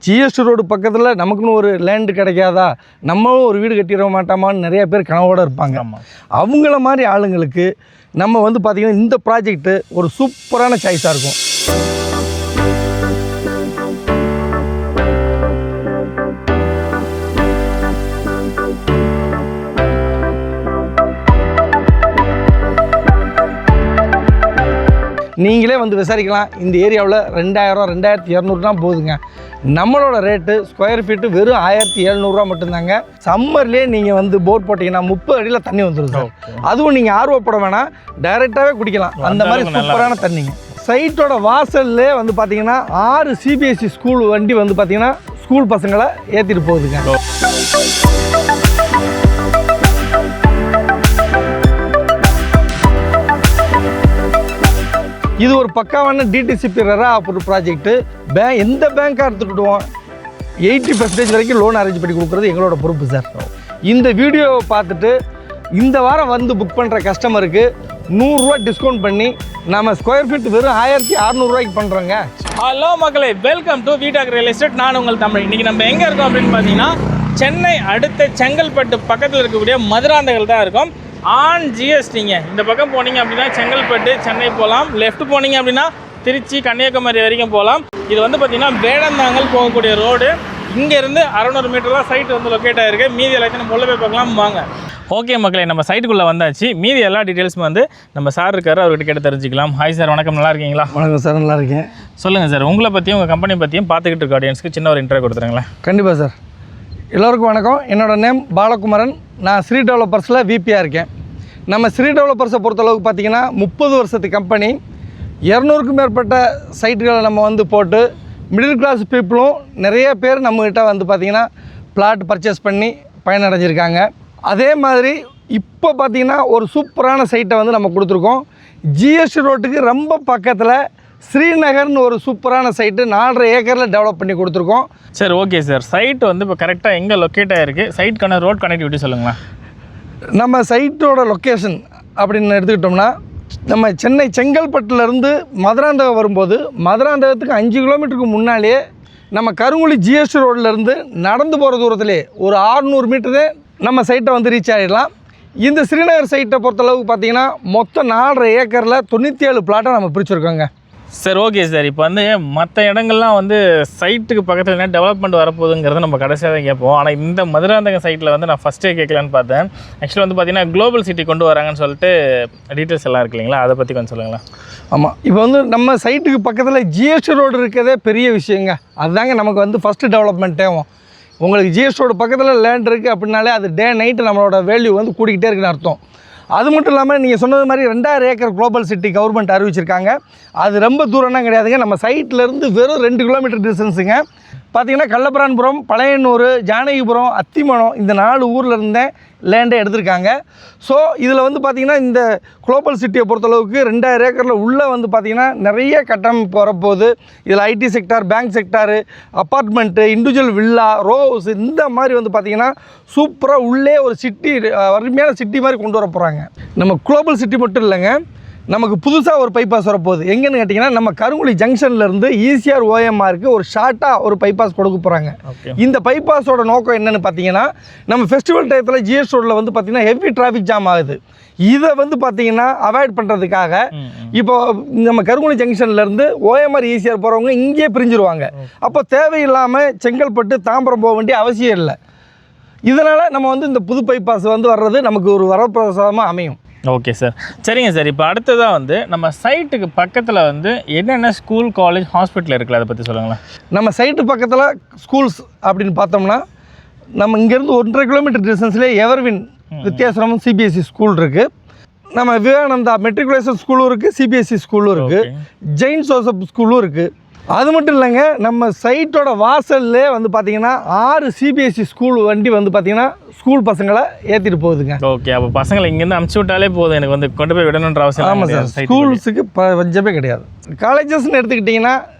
GST road பக்கத்தில் நமக்குன்னு ஒரு லேண்டு கிடைக்காதா, நம்மளும் ஒரு வீடு கட்டிட மாட்டோமான்னு நிறைய பேர் கனவோடு இருப்பாங்க. அவங்கள மாதிரி ஆளுங்களுக்கு நம்ம வந்து பார்த்திங்கன்னா இந்த ப்ராஜெக்ட்டு ஒரு சூப்பரான சாய்ஸாக இருக்கும். நீங்களே வந்து விசாரிக்கலாம். இந்த ஏரியாவில் 2000 2200 தான் போகுதுங்க. நம்மளோட ரேட்டு ஸ்கொயர் ஃபீட்டு வெறும் 1700 மட்டும்தாங்க. சம்மர்லேயே நீங்கள் வந்து போர் போட்டிங்கன்னா 30 அடியில் தண்ணி வந்துடும் சார். அதுவும் நீங்கள் ஆர்வப்பட வேணாம், டைரெக்டாகவே குடிக்கலாம். அந்த மாதிரி சூப்பரான தண்ணிங்க. சைட்டோட வாசல்லே வந்து பார்த்தீங்கன்னா 6 சிபிஎஸ்சி ஸ்கூல் வண்டி வந்து பார்த்தீங்கன்னா ஸ்கூல் பசங்களை ஏற்றிட்டு போகுதுங்க. இது ஒரு பக்காவான டிடிசிபி ரெரா ஒரு ப்ராஜெக்ட்டு. எந்த பேங்காக எடுத்துக்கிட்டுவோம் 80% வரைக்கும் லோன் அரேஞ்ச் பண்ணி கொடுக்குறது எங்களோட பொறுப்பு சார். இந்த வீடியோவை பார்த்துட்டு இந்த வாரம் வந்து புக் பண்ணுற கஸ்டமருக்கு 100 ரூபா டிஸ்கவுண்ட் பண்ணி நம்ம ஸ்கொயர் ஃபீட் வெறும் 1600 ரூபாய்க்கு பண்ணுறோங்க. ஹலோ மக்களே, வெல்கம் டு வீடாக் ரியல் எஸ்டேட். நான் உங்கள் தமிழ். இன்றைக்கி நம்ம எங்கே இருக்கோம் அப்படின்னு பார்த்தீங்கன்னா சென்னை அடுத்த செங்கல்பட்டு பக்கத்தில் இருக்கக்கூடிய மதுராந்தகல் தான் இருக்கும். ஆன் ஜிஎஸ்டிங்க. இந்த பக்கம் போனீங்க அப்படின்னா செங்கல்பட்டு சென்னை போகலாம். லெஃப்ட் போனீங்க அப்படின்னா திருச்சி கன்னியாகுமரி வரைக்கும் போகலாம். இது வந்து பார்த்திங்கன்னா வேடந்தாங்கல் போகக்கூடிய ரோடு. இங்கேருந்து 600 மீட்டர் தான் சைட் வந்து லொக்கேட் ஆகிருக்கு. மீதி எல்லாத்தையும் நம்ம உள்ள போய் பார்க்கலாம் வாங்க. ஓகே மக்களே, நம்ம சைட்டுக்குள்ளே வந்தாச்சு. மீதி எல்லா டீட்டெயில்ஸும் வந்து நம்ம சார் இருக்கார், அவர்கிட்ட கேட்டு தெரிஞ்சுக்கலாம். ஹாய் சார், வணக்கம். நல்லா இருக்கீங்களா? வணக்கம் சார், நல்லா இருக்கேன். சொல்லுங்கள் சார், உங்களை பற்றியும் உங்கள் கம்பெனி பற்றியும் பார்த்துக்கிட்டு இருக்க ஆடியன்ஸ்க்கு சின்ன ஒரு இன்டர்வியூ கொடுத்துருங்களேன். கண்டிப்பாக சார். எல்லோருக்கும் வணக்கம். என்னோடய நேம் பாலகுமாரன். நான் ஸ்ரீ டெவலப்பர்ஸில் விபியாக இருக்கேன். நம்ம ஸ்ரீ டெவலப்பர்ஸை பொறுத்தளவுக்கு பார்த்திங்கன்னா 30 வருஷத்து கம்பெனி. 200க்கும் மேற்பட்ட சைட்டுகளை நம்ம வந்து போட்டு மிடில் கிளாஸ் பீப்புளும் நிறைய பேர் நம்மக்கிட்ட வந்து பார்த்திங்கன்னா பிளாட் பர்ச்சேஸ் பண்ணி பயனடைஞ்சிருக்காங்க. அதே மாதிரி இப்போ பார்த்திங்கன்னா ஒரு சூப்பரான சைட்டை வந்து நம்ம கொடுத்துருக்கோம். ஜிஎஸ்டி ரோட்டுக்கு ரொம்ப பக்கத்தில் ஸ்ரீநகர்னு ஒரு சூப்பரான சைட்டு 4.5 ஏக்கரில் டெவலப் பண்ணி கொடுத்துருக்கோம். சரி, ஓகே சார். சைட்டு வந்து இப்போ கரெக்டாக எங்கே லொக்கேட் ஆகிருக்கு, சைட்டுக்கான ரோட் கனெக்டிவிட்டி சொல்லுங்களேன். நம்ம சைட்டோட லொக்கேஷன் அப்படின்னு எடுத்துக்கிட்டோம்னா நம்ம சென்னை செங்கல்பட்டுலேருந்து மதுராந்தகம் வரும்போது மதுராந்தகத்துக்கு 5 கிலோமீட்டருக்கு முன்னாலே நம்ம கருங்குழி ஜிஎஸ்டி ரோட்லேருந்து நடந்து போகிற தூரத்திலே ஒரு 600 மீட்டரே நம்ம சைட்டை வந்து ரீச் ஆகிடலாம். இந்த ஸ்ரீநகர் சைட்டை பொறுத்தளவுக்கு பார்த்திங்கன்னா மொத்தம் 4.5 ஏக்கரில் 97 பிளாட்டை நம்ம பிரிச்சுருக்கோங்க. Sir, okay sir. இப்போ வந்து மற்ற இடங்கள்லாம் வந்து சைட்டுக்கு பக்கத்தில் என்ன டெவலப்மெண்ட் வரப்போகுதுங்கிறத நம்ம கடைசியாக தான் கேட்போம். ஆனால் இந்த மதுராந்தகம் சைட்டில் வந்து நான் ஃபஸ்ட்டே கேட்கலான்னு பார்த்தேன். ஆக்சுவலாக வந்து பார்த்திங்கன்னா குளோபல் சிட்டி கொண்டு வராங்கன்னு சொல்லிட்டு டீட்டெயில்ஸ் எல்லாம் இருக்கு இல்லைங்களா, அதை பற்றி கொஞ்சம் சொல்லுங்களேன். ஆமாம், இப்போ வந்து நம்ம சைட்டுக்கு பக்கத்தில் ஜிஎஸ்டி ரோடு இருக்கிறதே பெரிய விஷயங்க. அதுதாங்க நமக்கு வந்து ஃபஸ்ட்டு டெவலப்மெண்ட்டேவும். உங்களுக்கு ஜிஎஸ்டி ரோடு பக்கத்தில் லேண்ட் இருக்குது அப்படின்னாலே அது டே நைட்டு நம்மளோட வேல்யூ வந்து கூடிக்கிட்டே இருக்குன்னு அர்த்தம். அது மட்டும் இல்லாமல் நீங்கள் சொன்னது மாதிரி 2000 ஏக்கர் குளோபல் சிட்டி கவர்மெண்ட் அறிவிச்சிருக்காங்க. அது ரொம்ப தூரம்னா கிடையாதுங்க. நம்ம சைட்லேருந்து வெறும் 2 கிலோமீட்டர் டிஸ்டன்ஸுங்க. பார்த்திங்கன்னா கள்ளபிரான்புரம், பழையனூர், ஜானகிபுரம், அத்திமணம் இந்த 4 ஊரில் இருந்தே லேண்டை எடுத்திருக்காங்க. ஸோ இதில் வந்து பார்த்திங்கன்னா இந்த குளோபல் சிட்டியை பொறுத்தளவுக்கு 2000 ஏக்கரில் உள்ளே வந்து பார்த்திங்கன்னா நிறைய கட்டமைப்பு வரப்போகுது. இதில் IT sector, bank sector, apartment, individual villa, row house இந்த மாதிரி வந்து பார்த்திங்கன்னா சூப்பராக உள்ளே ஒரு சிட்டி, அருமையான சிட்டி மாதிரி கொண்டு வர போகிறாங்க. நம்ம குளோபல் சிட்டி மட்டும் இல்லைங்க, நமக்கு புதுசாக ஒரு பைபாஸ் வரப்போகுது. எங்கன்னு கேட்டிங்கன்னா நம்ம கருங்குழி ஜங்ஷன்லேருந்து ஈசிஆர் ஓஎம்ஆருக்கு ஒரு ஷார்ட்டாக ஒரு பைபாஸ் கொடுக்க போகிறாங்க. இந்த பைபாஸோட நோக்கம் என்னென்னு பார்த்தீங்கன்னா நம்ம ஃபெஸ்டிவல் டயத்தில் ஜிஎஸ்டி ரோடில் வந்து பார்த்திங்கன்னா ஹெவி டிராஃபிக் ஜாம் ஆகுது. இதை வந்து பார்த்திங்கன்னா அவாய்ட் பண்ணுறதுக்காக இப்போ நம்ம கருங்குழி ஜங்ஷன்லேருந்து ஓஎம்ஆர் ஈசிஆர் போகிறவங்க இங்கேயே பிரிஞ்சிருவாங்க. அப்போ தேவையில்லாமல் செங்கல்பட்டு தாம்பரம் போக வேண்டிய அவசியம் இல்லை. இதனால் நம்ம வந்து இந்த புது பைபாஸ் வந்து வர்றது நமக்கு ஒரு வரப்பிரசாதமாக அமையும். ஓகே சார், சரிங்க சார். இப்போ அடுத்ததாக வந்து நம்ம சைட்டுக்கு பக்கத்தில் வந்து என்னென்ன ஸ்கூல், காலேஜ், ஹாஸ்பிட்டல் இருக்குல்ல, அதை பற்றி சொல்லுங்களேன். நம்ம சைட்டு பக்கத்தில் ஸ்கூல்ஸ் அப்படின்னு பார்த்தோம்னா நம்ம இங்கேருந்து 1.5 கிலோமீட்டர் டிஸ்டன்ஸ்லேயே எவர்வின் வித்தியாசம் சிபிஎஸ்சி ஸ்கூல் இருக்குது. நம்ம விவேகானந்தா மெட்ரிகுலேஷன் ஸ்கூலும் இருக்குது, சிபிஎஸ்சி ஸ்கூலும் இருக்குது, ஜெயின் ஜோசப் ஸ்கூலும் இருக்குது. அது மட்டும் இல்லைங்க, நம்ம சைட்டோட வாசல்லே வந்து பார்த்திங்கன்னா 6 சிபிஎஸ்சி ஸ்கூல் வண்டி வந்து பார்த்திங்கன்னா ஸ்கூல் பசங்களை ஏற்றிட்டு போகுதுங்க. ஓகே, அப்போ பசங்களை இங்கேருந்து அனுப்பிச்சி விட்டாலே போதும், எனக்கு வந்து கொண்டு போய் விடணுன்ற அவசியம். ஆமாம் சார், ஸ்கூல்ஸுக்கு பஞ்சமே கிடையாது. காலேஜஸ்ன்னு எடுத்துக்கிட்டிங்கன்னா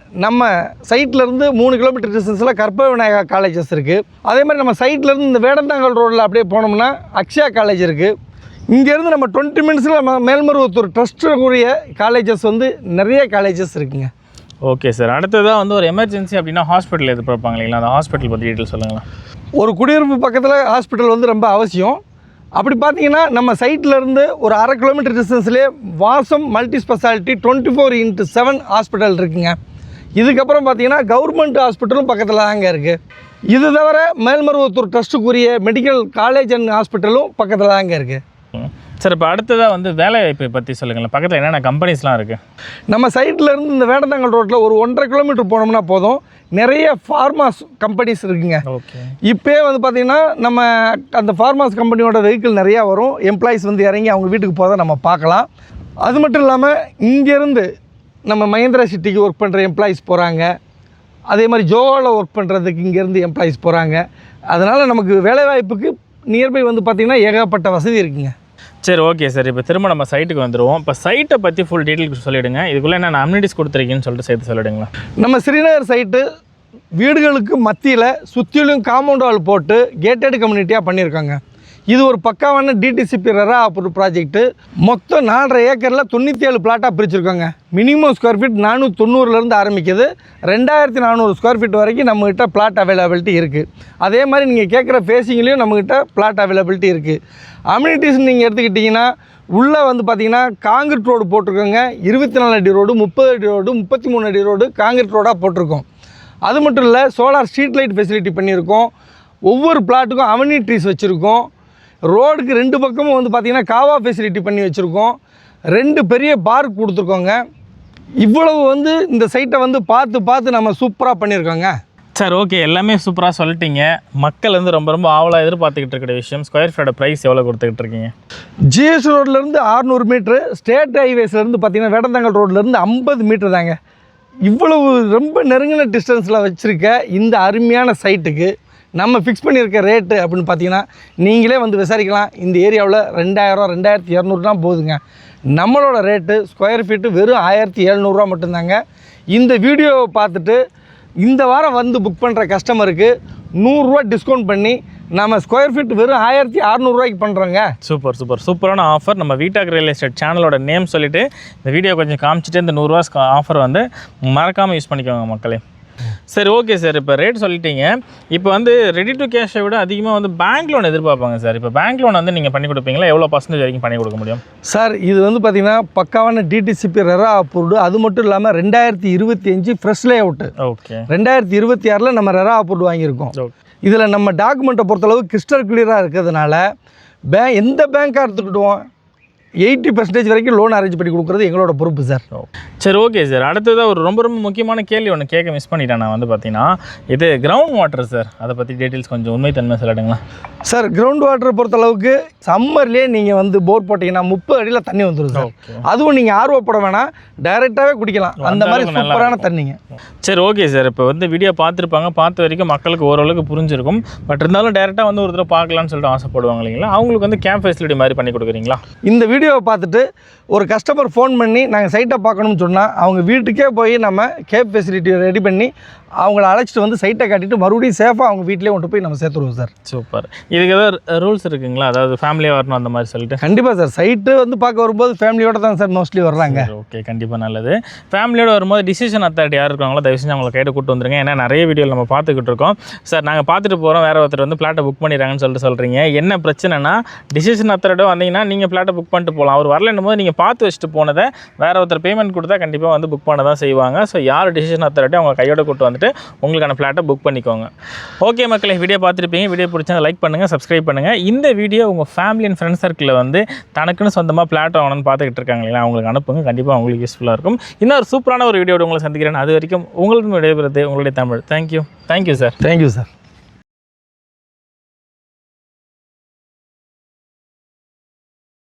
நம்ம சைட்லேருந்து 3 கிலோமீட்டர் டிஸ்டன்ஸில் கற்பக விநாயகா காலேஜஸ் இருக்குது. அதே மாதிரி நம்ம சைட்லேருந்து இந்த வேடந்தாங்கல் ரோடில் அப்படியே போனோம்னா அக்ஷயா காலேஜ் இருக்குது. இங்கேருந்து நம்ம 20 மினிட்ஸில் நம்ம மேல்மருவத்தூர் ட்ரஸ்ட்டுக்குரிய காலேஜஸ் வந்து நிறைய காலேஜஸ் இருக்குங்க. Okay sir. அடுத்ததாக வந்து ஒரு எமர்ஜென்சி அப்படின்னா ஹாஸ்பிட்டல் எதிர்பார்ப்பாங்க இல்லைங்களா? அந்த ஹாஸ்பிட்டல் பற்றி டீட்டெயில் சொல்லுங்களேன். ஒரு குடியிருப்பு பக்கத்தில் ஹாஸ்பிட்டல் வந்து ரொம்ப அவசியம். அப்படி பார்த்தீங்கன்னா நம்ம சைட்லேருந்து ஒரு 1/2 கிலோமீட்டர் டிஸ்டன்ஸ்லேயே வாசம் மல்டி ஸ்பெஷாலிட்டி 24/7 ஹாஸ்பிட்டல் இருக்குங்க. இதுக்கப்புறம் பார்த்தீங்கன்னா கவர்மெண்ட் ஹாஸ்பிட்டலும் பக்கத்தில் தாங்க இருக்குது. இது தவிர மேல்மருவத்தூர் ட்ரஸ்ட்டுக்குரிய மெடிக்கல் காலேஜ் அண்ட் ஹாஸ்பிட்டலும் பக்கத்தில் தாங்க இருக்குது. சார் இப்போ அடுத்ததாக வந்து வேலைவாய்ப்பை பற்றி சொல்லுங்களேன். பக்கத்தில் என்னென்ன கம்பெனிஸ்லாம் இருக்குது? நம்ம சைட்லேருந்து இந்த வேடந்தாங்கல் ரோட்டில் ஒரு 1.5 கிலோமீட்டர் போனோம்னா போதும், நிறைய ஃபார்மாஸ் கம்பெனிஸ் இருக்குங்க. ஓகே. இப்போ வந்து பார்த்திங்கன்னா நம்ம அந்த ஃபார்மாஸ் கம்பெனியோட வெஹிக்கிள் நிறையா வரும். எம்ப்ளாயிஸ் வந்து இறங்கி அவங்க வீட்டுக்கு போகிறத நம்ம பார்க்கலாம். அது மட்டும் இல்லாமல் இங்கேருந்து நம்ம மஹேந்திரா சிட்டிக்கு ஒர்க் பண்ணுற எம்ப்ளாயிஸ் போகிறாங்க. அதே மாதிரி ஜோவாவில் ஒர்க் பண்ணுறதுக்கு இங்கேருந்து எம்ப்ளாயிஸ் போகிறாங்க. அதனால் நமக்கு வேலைவாய்ப்புக்கு நியர்பை வந்து பார்த்திங்கன்னா ஏகப்பட்ட வசதி இருக்குங்க. சரி, ஓகே சார். இப்போ திரும்ப நம்ம சைட்டுக்கு வந்துடுவோம். இப்போ சைட்டை பற்றி ஃபுல் டீட்டெயில் சொல்லிவிடுங்க. இதுக்குள்ளே என்ன அம்யூனிட்டிஸ் கொடுத்துருக்கீங்கன்னு சொல்லிட்டு சேர்த்து சொல்லிவிடுங்களா? நம்ம ஸ்ரீநகர் சைட்டு வீடுகளுக்கு மத்தியில் சுற்றிலும் காம்பவுண்ட் வால் போட்டு கேட்டட் கம்யூனிட்டியாக பண்ணியிருக்காங்க. இது ஒரு பக்காவான டிடிசிபி ரெரா அப்ரூவ் ப்ராஜெக்ட்டு. மொத்தம் 4.5 ஏக்கரில் 97 பிளாட்டாக பிரிச்சுருக்காங்க. மினிமம் ஸ்கொயர் ஃபீட் 490 ஆரம்பிக்குது. 2400 ஸ்கொயர் ஃபீட் வரைக்கும் நம்மகிட்ட பிளாட் அவைலபிலிட்டி இருக்குது. அதே மாதிரி நீங்கள் கேட்குற ஃபேஸிங்லேயும் நம்மகிட்ட பிளாட் அவைலபிலிட்டி இருக்குது. அம்யூனிட்டிஸ் நீங்கள் எடுத்துக்கிட்டிங்கன்னா உள்ளே வந்து பார்த்திங்கன்னா காங்கிரீட் ரோடு போட்டிருக்கோங்க. 24 அடி ரோடு, 30 அடி ரோடு, 33 அடி ரோடு காங்கிரீட் ரோடாக போட்டிருக்கோம். அது மட்டும் இல்லை, சோலார் ஸ்ட்ரீட் லைட் ஃபெசிலிட்டி பண்ணியிருக்கோம். ஒவ்வொரு பிளாட்டுக்கும் அம்யூனிட்டிஸ் வச்சுருக்கோம். ரோடுக்கு 2 பக்கமும் வந்து பார்த்திங்கன்னா காவா ஃபெசிலிட்டி பண்ணி வச்சுருக்கோம். 2 பெரிய பார்க் கொடுத்துருக்கோங்க. இவ்வளவு வந்து இந்த சைட்டை வந்து பார்த்து நம்ம சூப்பராக பண்ணியிருக்கோங்க. சார், ஓகே, எல்லாமே சூப்பராக சொல்லிட்டீங்க. மக்கள் வந்து ரொம்ப ஆவலாக எதிர்பார்த்துக்கிட்டு இருக்கிற விஷயம், ஸ்கொயர் ஃபீட்டோட ப்ரைஸ் எவ்வளோ கொடுத்துக்கிட்டு இருக்கீங்க? ஜிஎஸ் ரோட்லேருந்து 600 மீட்ரு, ஸ்டேட் ஹைவேஸ்லேருந்து பார்த்திங்கன்னா வேடந்தாங்கல் ரோட்லேருந்து 50 மீட்ரு தாங்க. இவ்வளவு ரொம்ப நெருங்கின டிஸ்டன்ஸில் வச்சுருக்க இந்த அருமையான சைட்டுக்கு நம்ம ஃபிக்ஸ் பண்ணியிருக்க ரேட்டு அப்படின்னு பார்த்தீங்கன்னா நீங்களே வந்து விசாரிக்கலாம். இந்த ஏரியாவில் 2000, 2200 தான் போகுதுங்க. நம்மளோட ரேட்டு ஸ்கொயர் ஃபீட்டு வெறும் 1700 மட்டும்தாங்க. இந்த வீடியோவை பார்த்துட்டு இந்த வாரம் வந்து புக் பண்ணுற கஸ்டமருக்கு 100 ரூபா டிஸ்கவுண்ட் பண்ணி நம்ம ஸ்கொயர் ஃபீட் வெறும் 1600 பண்ணுறோங்க. சூப்பரான ஆஃபர். நம்ம வீட்டாக் ரியல் எஸ்டேட் சேனலோட நேம் சொல்லிவிட்டு இந்த வீடியோ கொஞ்சம் காமிச்சிட்டு இந்த 100 ரூபா ஆஃபர் வந்து மறக்காமல் யூஸ் பண்ணிக்கோங்க மக்களே. சரி, ஓகே சார். இப்போ ரேட் சொல்லிட்டீங்க. இப்போ வந்து ரெடி டு கேஷை விட அதிகமாக வந்து பேங்க் லோன் எதிர்பார்ப்பாங்க சார். இப்போ பேங்க் லோன் வந்து நீங்கள் பண்ணி கொடுப்பீங்களா? எவ்வளோ % வரைக்கும் பண்ணி கொடுக்க முடியும் சார்? இது வந்து பார்த்திங்கன்னா பக்காவான டிடிசிபி ரெரா அப்ரூவ்டு. அது மட்டும் இல்லாமல் 2025 ஃப்ரெஷ் லே அவுட்டு. ஓகே. 2026 நம்ம ரெரா அப்ரூவ்டு வாங்கியிருக்கோம். இதில் நம்ம டாக்குமெண்ட்டை பொறுத்தளவு கிறிஸ்டல் கிளியராக இருக்கிறதுனால எந்த பேங்காக எடுத்துக்கிட்டோம் 80% வரைக்கும் லோன் அரேஞ்ச் பண்ணி கொடுக்குறது எங்களோட பொறுப்பு சார். சரி, ஓகே சார். அடுத்ததாக ஒரு ரொம்ப முக்கியமான கேள்வி ஒன்று கேட்க மிஸ் பண்ணிட்டேன். நான் வந்து பார்த்தீங்கன்னா இது கிரவுண்ட் வாட்டர் சார், அதை பற்றி டீட்டெயில்ஸ் கொஞ்சம் உண்மைத்தன்மை சொல்லிடுங்களா? சார், கிரவுண்ட் வாட்டரை பொறுத்தளவுக்கு சம்மர்லேயே நீங்கள் வந்து போர் போட்டிங்கன்னா 30 அடியில் தண்ணி வந்துடும் சார். அதுவும் நீங்கள் ஆர்வப்பட வேணாம், டைரெக்டாகவே குடிக்கலாம். அந்த மாதிரி சூப்பரான தண்ணிங்க. சரி, ஓகே சார். இப்போ வந்து வீடியோ பார்த்துருப்பாங்க, பார்த்த வரைக்கும் மக்களுக்கு ஓரளவுக்கு புரிஞ்சிருக்கும். பட் இருந்தாலும் டேரெக்டாக வந்து ஒரு தடவை பார்க்கலான்னு சொல்லிட்டு ஆசைப்படுவாங்க இல்லைங்களா? அவங்களுக்கு வந்து கேம்ப் ஃபெசிலிட்டி மாதிரி பண்ணி கொடுக்குறீங்களா? இந்த வீடியோவை பார்த்துட்டு ஒரு கஸ்டமர் ஃபோன் பண்ணி நாங்கள் சைட்டை பார்க்கணும்னு சொன்னால் அவங்க வீட்டுக்கே போய் நம்ம கேப் ஃபெசிலிட்டி ரெடி பண்ணி அவங்கள அழைச்சிட்டு வந்து சைட்டை காட்டிட்டு மறுபடியும் சேஃபாக அவங்க வீட்டிலே கொண்டு போய் நம்ம சேர்த்துருவோம் சார். சூப்பர். இதுக்கு ஏதாவது ரூல்ஸ் இருக்குங்களா? அதாவது ஃபேமிலியாக வரணும் அந்த மாதிரி சொல்லிட்டு? கண்டிப்பாக சார். சைட்டு வந்து பார்க்க வரும்போது ஃபேமிலியோட தான் சார் மோஸ்ட்லி வர்றாங்க. ஓகே, கண்டிப்பாக நல்லது. ஃபேமிலியோட வரும்போது டிசிஷன் அத்தாரிட்டி யார் இருக்காங்களோ தயவு செஞ்சு அவங்களை கையில் கூட்டு வந்துருங்க. ஏன்னா நிறைய வீடியோவில் நம்ம பார்த்துக்கிட்டு இருக்கோம். சார், நாங்கள் பார்த்துட்டு போகிறோம், வேறு ஒருத்தர் வந்து ஃப்ளாட்டை புக் பண்ணிடுறாங்கன்னு சொல்லிட்டு சொல்கிறீங்க. என்ன பிரச்சனைனா டிசிஷன் அத்தாரிட்டி வந்தீங்கன்னா நீங்கள் ஃப்ளாட்டை புக் பண்ணிட்டு போகலாம். அவர் வரலன்னும் போது நீங்கள் பார்த்து வச்சுட்டு போனதை வேறு ஒருத்தர் பேமெண்ட் கொடுத்தா கண்டிப்பாக வந்து புக் பண்ண தான் செய்வாங்க. ஸோ யார் டிசிஷன் அத்தாரிட்டி அவங்க கையோட கூட்டு வந்துட்டு உங்களுக்கான ஃப்ளாட்டை புக் பண்ணிக்கோங்க. ஓகே மக்களே, வீடியோ பார்த்துருப்பீங்க. வீடியோ பிடிச்சா லைக் பண்ணுங்கள், சப்ஸ்கிரைப் பண்ணுங்கள். இந்த வீடியோ உங்கள் ஃபேமிலி அண்ட் ஃப்ரெண்ட்ஸ் சர்க்கிளில் வந்து தனக்குன்னு சொந்தமாக ஃப்ளாட் வாங்கணும்னு பார்த்துக்கிட்டு இருக்காங்க இல்லையா, அவங்களுக்கு அனுப்புங்க. கண்டிப்பாக அவங்களுக்கு யூஸ்ஃபுல்லாக இருக்கும். இன்னொரு சூப்பரான ஒரு வீடியோட உங்களை சந்திக்கிறேன். அது வரைக்கும் உங்களுக்கு விடைபெறுது உங்களுடைய Tamil. Thank you sir. Thank you sir.